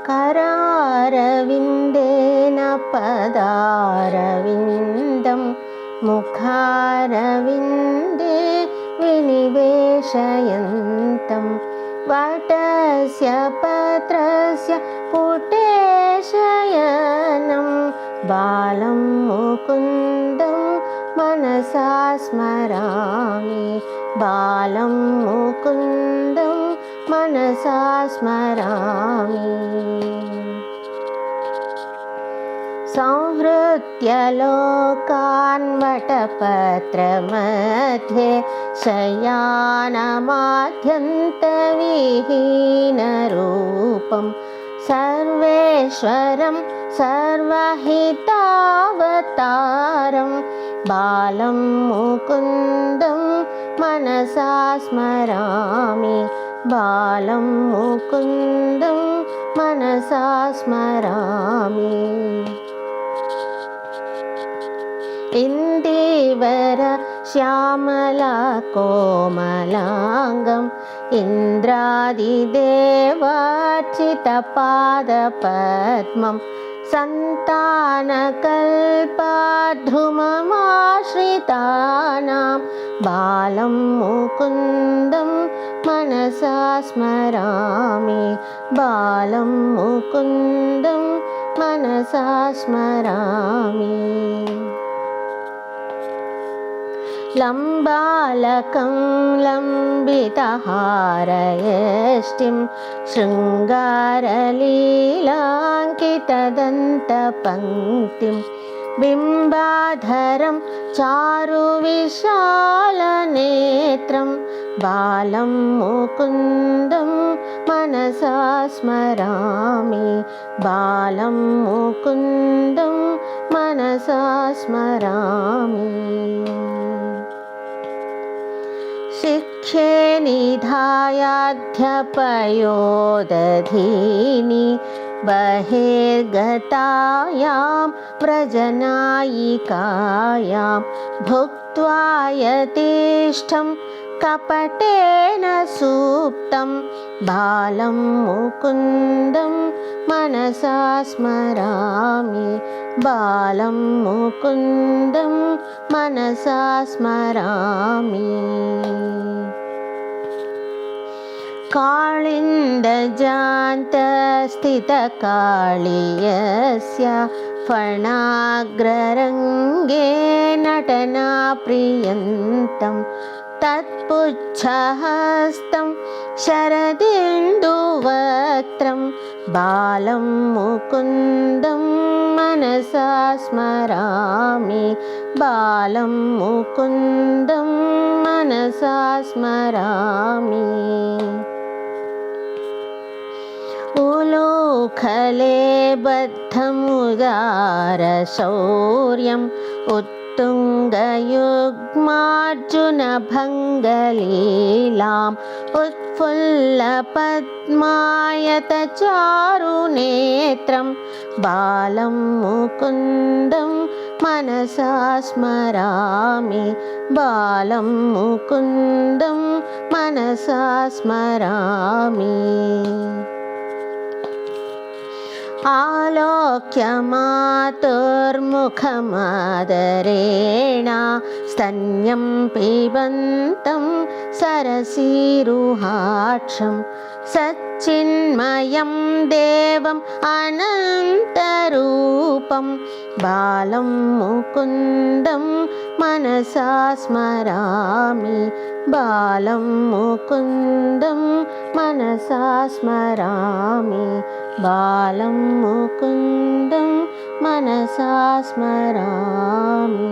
करारविन्देन पदारविन्दं मुखारविन्दे विनिवेशयन्तं वटस्य पत्रस्य पुटेशयनं बालं मुकुन्दं मनसा स्मरामि बालं मुकुन्दं मनसा स्मरामि संहृत्य लोकान् वटपत्रमध्ये शय्यानमाद्यन्तविहीनरूपं सर्वेश्वरं सर्वहितावतारं बालं मुकुन्दं मनसा स्मरामि बालं मुकुन्दं मनसा स्मरामि इन्दीवर श्यामला कोमलाङ्गम् इन्द्रादिदेवार्चितपादपद्मं सन्तानकल्पाद्रुममाश्रितानां बालं मुकुन्दं मनसा स्मरामि बालं मुकुन्दं मनसा स्मरामि लम्बालकं लम्बितहारयष्टिं शृङ्गारलीलाङ्कितदन्तपङ्क्तिं बिम्बाधरं चारुविशालनेत्रं बालं मुकुन्दं मनसा स्मरामि बालं मुकुन्दं मनसा स्मरामि शिक्षे निधायाध्यपयोदधीनि बहिर्गतायां व्रजनायिकायां भुक्त्वा यथेष्टं कपटेन सूक्तं बालं मुकुन्दं मनसा स्मरामि बालं मुकुन्दं मनसा स्मरामि काळिन्दजान्तस्थितकाळीयस्य फणाग्ररङ्गे नटनाप्रियन्तं तत्पुच्छहस्तं शरदिन्दुवक्त्रं बालं मुकुन्दं मनसा स्मरामि बालं मुकुन्दं मनसा स्मरामि उलूखले बद्धमुदारशौर्यम् उत्तुङ्गयुग्मार्जुनभङ्गलीलाम् उत्फुल्लपद्मायतचारुनेत्रं बालं मुकुन्दं मनसा स्मरामि बालं मुकुन्दं मनसा स्मरामि आलोक्य मातुर्मुखमादरेण स्तन्यं पिबन्तं सरसीरुहाक्षं सच्चिन्मयं देवम् अनन्तरूपं बालं मुकुन्दं मनसा स्मरामि बालं मुकुन्दं मनसा स्मरामि बालं मुकुन्दं मनसा स्मरामि।